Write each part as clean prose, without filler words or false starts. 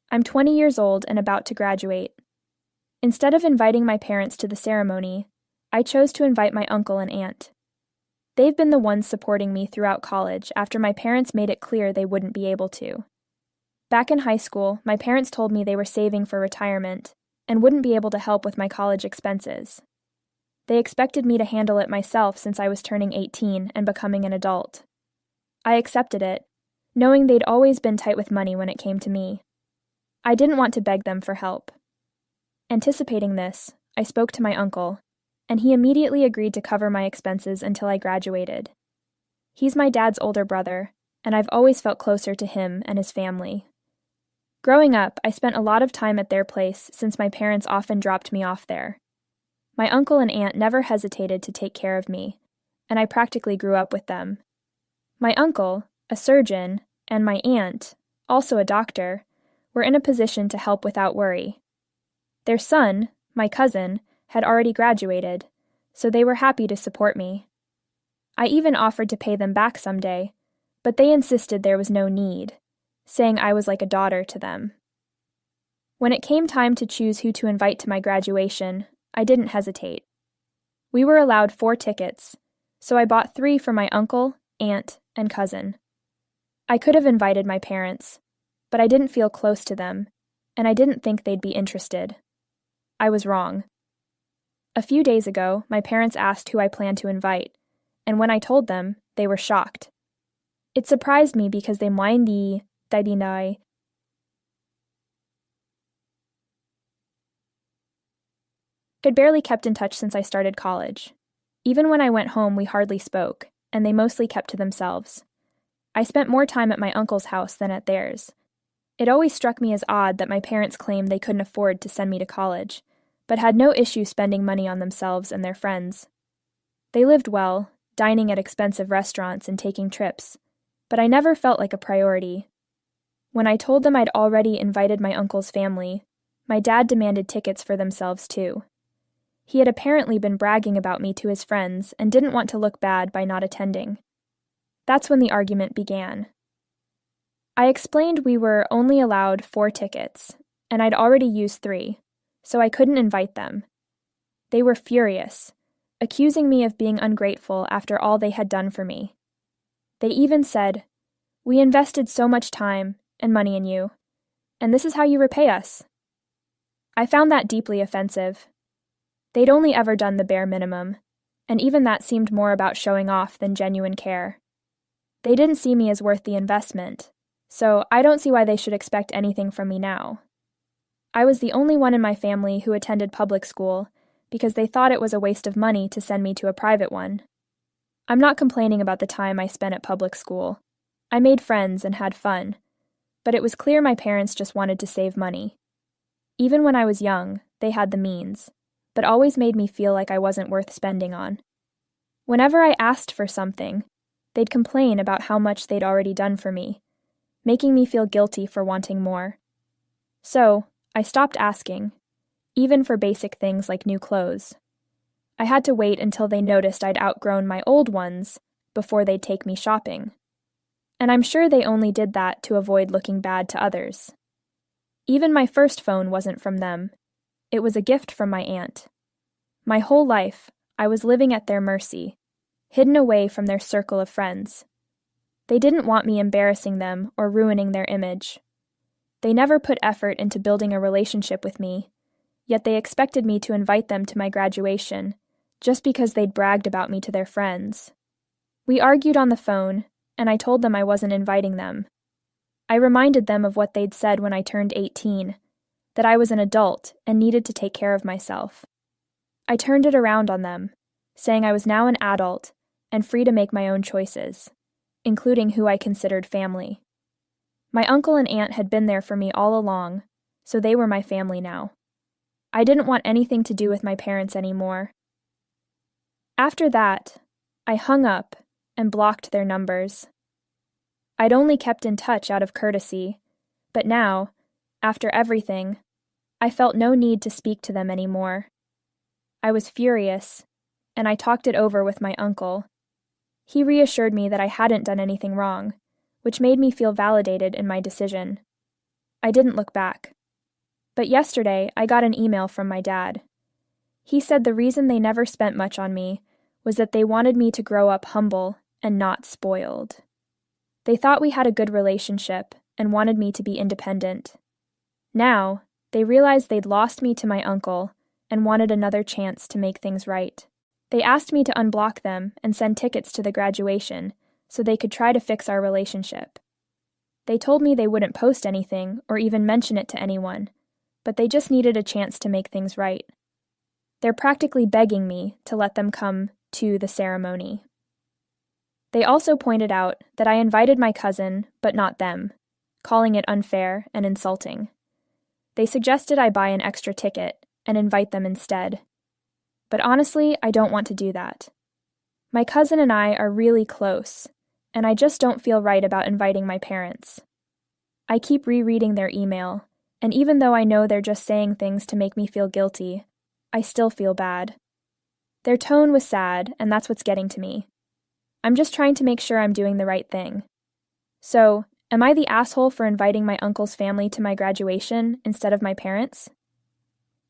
I'm 20 years old and about to graduate. Instead of inviting my parents to the ceremony, I chose to invite my uncle and aunt. They've been the ones supporting me throughout college after my parents made it clear they wouldn't be able to. Back in high school, my parents told me they were saving for retirement and wouldn't be able to help with my college expenses. They expected me to handle it myself since I was turning 18 and becoming an adult. I accepted it, knowing they'd always been tight with money when it came to me. I didn't want to beg them for help. Anticipating this, I spoke to my uncle, and he immediately agreed to cover my expenses until I graduated. He's my dad's older brother, and I've always felt closer to him and his family. Growing up, I spent a lot of time at their place since my parents often dropped me off there. My uncle and aunt never hesitated to take care of me, and I practically grew up with them. My uncle, a surgeon, and my aunt, also a doctor, were in a position to help without worry. Their son, my cousin, had already graduated, so they were happy to support me. I even offered to pay them back someday, but they insisted there was no need, saying I was like a daughter to them. When it came time to choose who to invite to my graduation, I didn't hesitate. We were allowed 4 tickets, so I bought 3 for my uncle, aunt, and cousin. I could have invited my parents, but I didn't feel close to them, and I didn't think they'd be interested. I was wrong. A few days ago, my parents asked who I planned to invite, and when I told them, they were shocked. It surprised me because they hindi taidinay. I'd barely kept in touch since I started college. Even when I went home, we hardly spoke, and they mostly kept to themselves. I spent more time at my uncle's house than at theirs. It always struck me as odd that my parents claimed they couldn't afford to send me to college, but had no issue spending money on themselves and their friends. They lived well, dining at expensive restaurants and taking trips, but I never felt like a priority. When I told them I'd already invited my uncle's family, my dad demanded tickets for themselves too. He had apparently been bragging about me to his friends and didn't want to look bad by not attending. That's when the argument began. I explained we were only allowed 4 tickets, and I'd already used 3, so I couldn't invite them. They were furious, accusing me of being ungrateful after all they had done for me. They even said, "We invested so much time and money in you, and this is how you repay us." I found that deeply offensive. They'd only ever done the bare minimum, and even that seemed more about showing off than genuine care. They didn't see me as worth the investment, so I don't see why they should expect anything from me now. I was the only one in my family who attended public school because they thought it was a waste of money to send me to a private one. I'm not complaining about the time I spent at public school. I made friends and had fun, but it was clear my parents just wanted to save money. Even when I was young, they had the means, but always made me feel like I wasn't worth spending on. Whenever I asked for something, they'd complain about how much they'd already done for me, making me feel guilty for wanting more. So, I stopped asking, even for basic things like new clothes. I had to wait until they noticed I'd outgrown my old ones before they'd take me shopping. And I'm sure they only did that to avoid looking bad to others. Even my first phone wasn't from them. It was a gift from my aunt. My whole life, I was living at their mercy, hidden away from their circle of friends. They didn't want me embarrassing them or ruining their image. They never put effort into building a relationship with me, yet they expected me to invite them to my graduation, just because they'd bragged about me to their friends. We argued on the phone, and I told them I wasn't inviting them. I reminded them of what they'd said when I turned 18, that I was an adult and needed to take care of myself. I turned it around on them, saying I was now an adult and free to make my own choices, including who I considered family. My uncle and aunt had been there for me all along, so they were my family now. I didn't want anything to do with my parents anymore. After that, I hung up and blocked their numbers. I'd only kept in touch out of courtesy, but now, after everything, I felt no need to speak to them anymore. I was furious, and I talked it over with my uncle. He reassured me that I hadn't done anything wrong, which made me feel validated in my decision. I didn't look back. But yesterday, I got an email from my dad. He said the reason they never spent much on me was that they wanted me to grow up humble and not spoiled. They thought we had a good relationship and wanted me to be independent. Now, they realized they'd lost me to my uncle and wanted another chance to make things right. They asked me to unblock them and send tickets to the graduation so they could try to fix our relationship. They told me they wouldn't post anything or even mention it to anyone, but they just needed a chance to make things right. They're practically begging me to let them come to the ceremony. They also pointed out that I invited my cousin, but not them, calling it unfair and insulting. They suggested I buy an extra ticket and invite them instead. But honestly, I don't want to do that. My cousin and I are really close, and I just don't feel right about inviting my parents. I keep rereading their email, and even though I know they're just saying things to make me feel guilty, I still feel bad. Their tone was sad, and that's what's getting to me. I'm just trying to make sure I'm doing the right thing. So, am I the asshole for inviting my uncle's family to my graduation instead of my parents?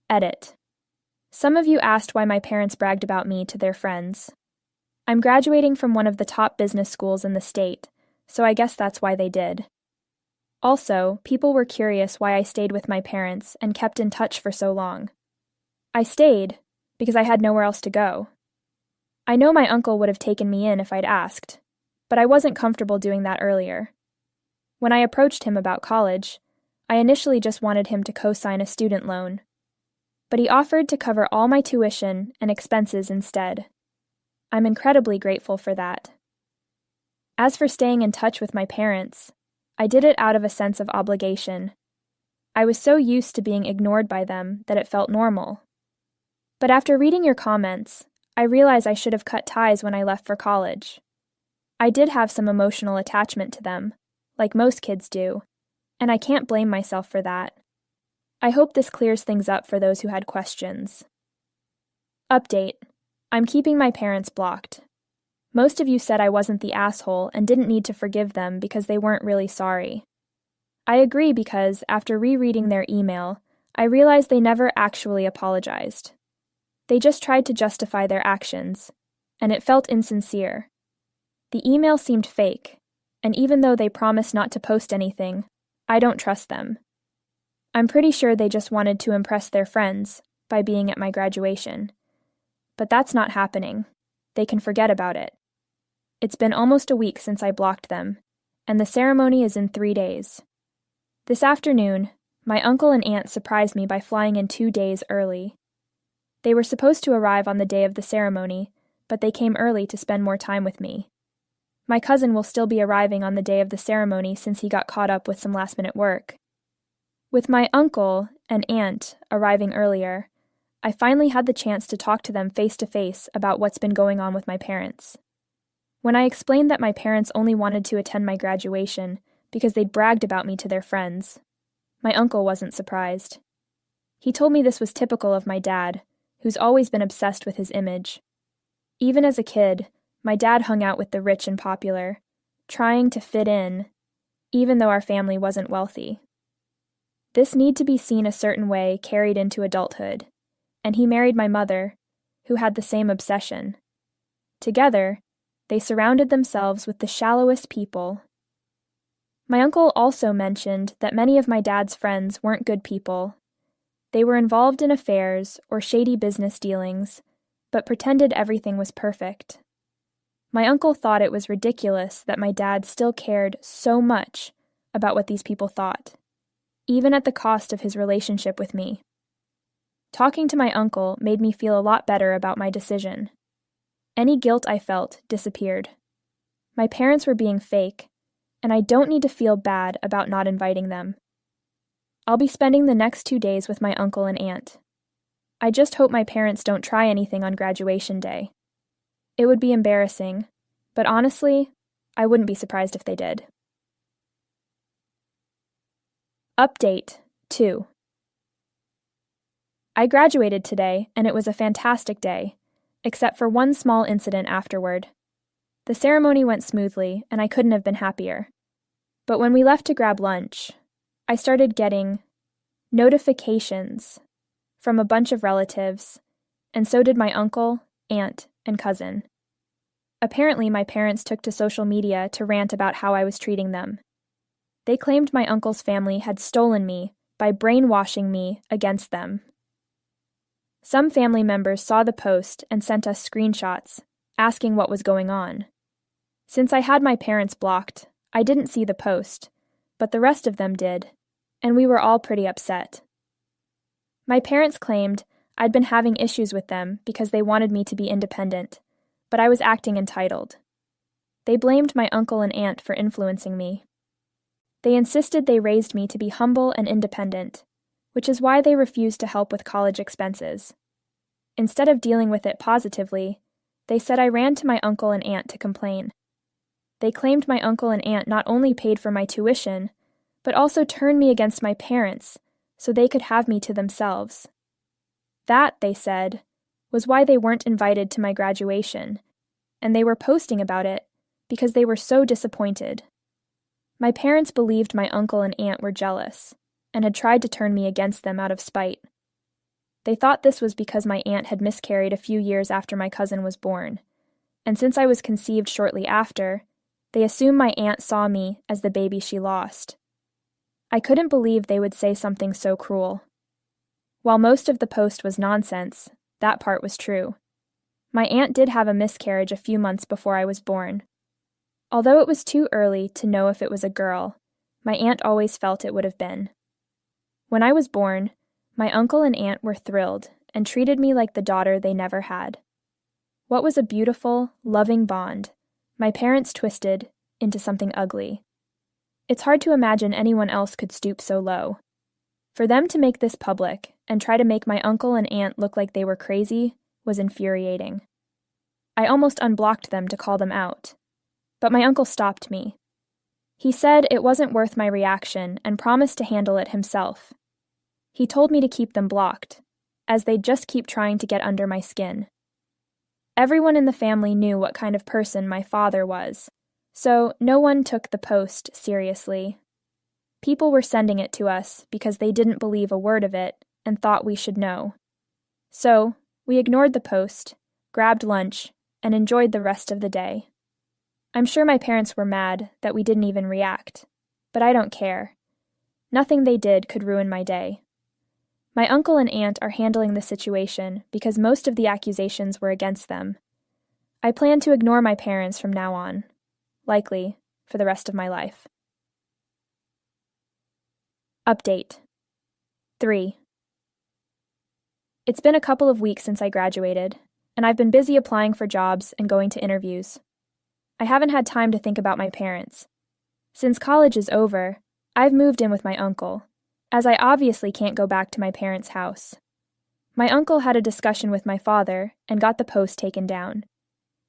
Edit. Some of you asked why my parents bragged about me to their friends. I'm graduating from one of the top business schools in the state, so I guess that's why they did. Also, people were curious why I stayed with my parents and kept in touch for so long. I stayed because I had nowhere else to go. I know my uncle would have taken me in if I'd asked, but I wasn't comfortable doing that earlier. When I approached him about college, I initially just wanted him to co-sign a student loan. But he offered to cover all my tuition and expenses instead. I'm incredibly grateful for that. As for staying in touch with my parents, I did it out of a sense of obligation. I was so used to being ignored by them that it felt normal. But after reading your comments, I realize I should have cut ties when I left for college. I did have some emotional attachment to them, like most kids do, and I can't blame myself for that. I hope this clears things up for those who had questions. Update. I'm keeping my parents blocked. Most of you said I wasn't the asshole and didn't need to forgive them because they weren't really sorry. I agree because, after rereading their email, I realized they never actually apologized. They just tried to justify their actions, and it felt insincere. The email seemed fake, and even though they promised not to post anything, I don't trust them. I'm pretty sure they just wanted to impress their friends by being at my graduation. But that's not happening. They can forget about it. It's been almost a week since I blocked them, and the ceremony is in 3 days. This afternoon, my uncle and aunt surprised me by flying in 2 days early. They were supposed to arrive on the day of the ceremony, but they came early to spend more time with me. My cousin will still be arriving on the day of the ceremony since he got caught up with some last-minute work. With my uncle and aunt arriving earlier, I finally had the chance to talk to them face-to-face about what's been going on with my parents. When I explained that my parents only wanted to attend my graduation because they'd bragged about me to their friends, my uncle wasn't surprised. He told me this was typical of my dad, who's always been obsessed with his image. Even as a kid, my dad hung out with the rich and popular, trying to fit in, even though our family wasn't wealthy. This need to be seen a certain way carried into adulthood, and he married my mother, who had the same obsession. Together, they surrounded themselves with the shallowest people. My uncle also mentioned that many of my dad's friends weren't good people. They were involved in affairs or shady business dealings, but pretended everything was perfect. My uncle thought it was ridiculous that my dad still cared so much about what these people thought, even at the cost of his relationship with me. Talking to my uncle made me feel a lot better about my decision. Any guilt I felt disappeared. My parents were being fake, and I don't need to feel bad about not inviting them. I'll be spending the next 2 days with my uncle and aunt. I just hope my parents don't try anything on graduation day. It would be embarrassing, but honestly, I wouldn't be surprised if they did. Update 2. I graduated today, and it was a fantastic day, except for one small incident afterward. The ceremony went smoothly, and I couldn't have been happier. But when we left to grab lunch, I started getting notifications from a bunch of relatives, and so did my uncle, aunt, and cousin. Apparently, my parents took to social media to rant about how I was treating them. They claimed my uncle's family had stolen me by brainwashing me against them. Some family members saw the post and sent us screenshots, asking what was going on. Since I had my parents blocked, I didn't see the post, but the rest of them did, and we were all pretty upset. My parents claimed I'd been having issues with them because they wanted me to be independent, but I was acting entitled. They blamed my uncle and aunt for influencing me. They insisted they raised me to be humble and independent, which is why they refused to help with college expenses. Instead of dealing with it positively, they said I ran to my uncle and aunt to complain. They claimed my uncle and aunt not only paid for my tuition, but also turned me against my parents so they could have me to themselves. That, they said, was why they weren't invited to my graduation, and they were posting about it because they were so disappointed. My parents believed my uncle and aunt were jealous, and had tried to turn me against them out of spite. They thought this was because my aunt had miscarried a few years after my cousin was born, and since I was conceived shortly after, they assumed my aunt saw me as the baby she lost. I couldn't believe they would say something so cruel. While most of the post was nonsense, that part was true. My aunt did have a miscarriage a few months before I was born. Although it was too early to know if it was a girl, my aunt always felt it would have been. When I was born, my uncle and aunt were thrilled and treated me like the daughter they never had. What was a beautiful, loving bond, my parents twisted into something ugly. It's hard to imagine anyone else could stoop so low. For them to make this public and try to make my uncle and aunt look like they were crazy was infuriating. I almost unblocked them to call them out. But my uncle stopped me. He said it wasn't worth my reaction and promised to handle it himself. He told me to keep them blocked, as they'd just keep trying to get under my skin. Everyone in the family knew what kind of person my father was, so no one took the post seriously. People were sending it to us because they didn't believe a word of it and thought we should know. So, we ignored the post, grabbed lunch, and enjoyed the rest of the day. I'm sure my parents were mad that we didn't even react, but I don't care. Nothing they did could ruin my day. My uncle and aunt are handling the situation because most of the accusations were against them. I plan to ignore my parents from now on, likely for the rest of my life. Update 3. It's been a couple of weeks since I graduated, and I've been busy applying for jobs and going to interviews. I haven't had time to think about my parents. Since college is over, I've moved in with my uncle, as I obviously can't go back to my parents' house. My uncle had a discussion with my father and got the post taken down.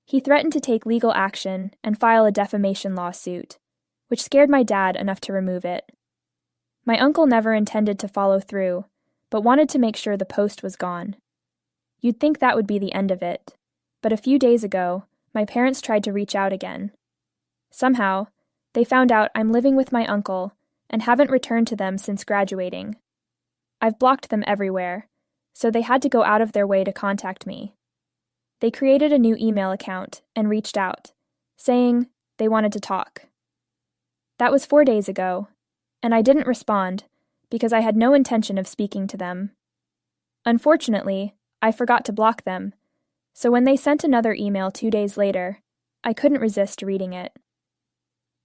He threatened to take legal action and file a defamation lawsuit, which scared my dad enough to remove it. My uncle never intended to follow through, but wanted to make sure the post was gone. You'd think that would be the end of it, but a few days ago, my parents tried to reach out again. Somehow, they found out I'm living with my uncle and haven't returned to them since graduating. I've blocked them everywhere, so they had to go out of their way to contact me. They created a new email account and reached out, saying they wanted to talk. That was 4 days ago, and I didn't respond because I had no intention of speaking to them. Unfortunately, I forgot to block them, so when they sent another email 2 days later, I couldn't resist reading it.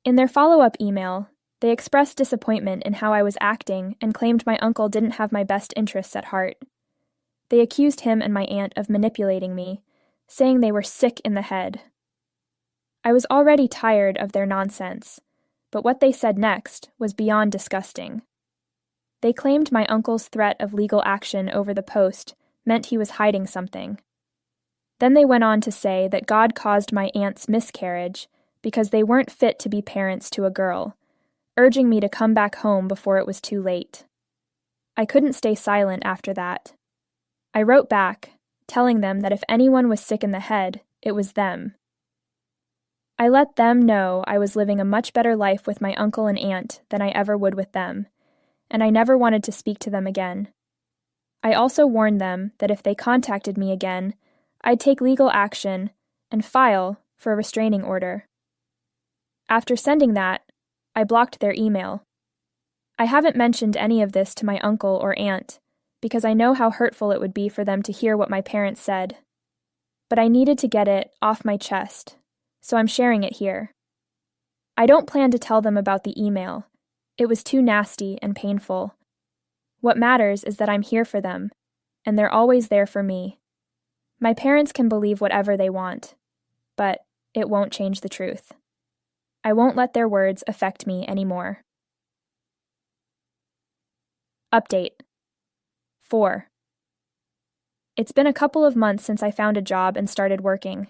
In their follow-up email, they expressed disappointment in how I was acting and claimed my uncle didn't have my best interests at heart. They accused him and my aunt of manipulating me, saying they were sick in the head. I was already tired of their nonsense, but what they said next was beyond disgusting. They claimed my uncle's threat of legal action over the post meant he was hiding something. Then they went on to say that God caused my aunt's miscarriage because they weren't fit to be parents to a girl, urging me to come back home before it was too late. I couldn't stay silent after that. I wrote back, telling them that if anyone was sick in the head, it was them. I let them know I was living a much better life with my uncle and aunt than I ever would with them, and I never wanted to speak to them again. I also warned them that if they contacted me again, I'd take legal action and file for a restraining order. After sending that, I blocked their email. I haven't mentioned any of this to my uncle or aunt because I know how hurtful it would be for them to hear what my parents said. But I needed to get it off my chest, so I'm sharing it here. I don't plan to tell them about the email. It was too nasty and painful. What matters is that I'm here for them, and they're always there for me. My parents can believe whatever they want, but it won't change the truth. I won't let their words affect me anymore. Update 4. It's been a couple of months since I found a job and started working.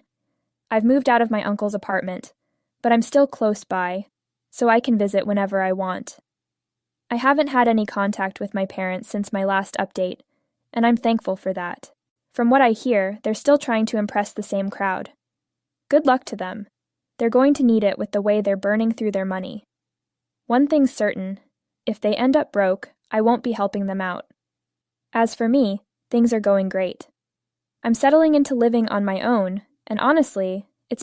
I've moved out of my uncle's apartment, but I'm still close by, so I can visit whenever I want. I haven't had any contact with my parents since my last update, and I'm thankful for that. From what I hear, they're still trying to impress the same crowd. Good luck to them. They're going to need it with the way they're burning through their money. One thing's certain, if they end up broke, I won't be helping them out. As for me, things are going great. I'm settling into living on my own, and honestly,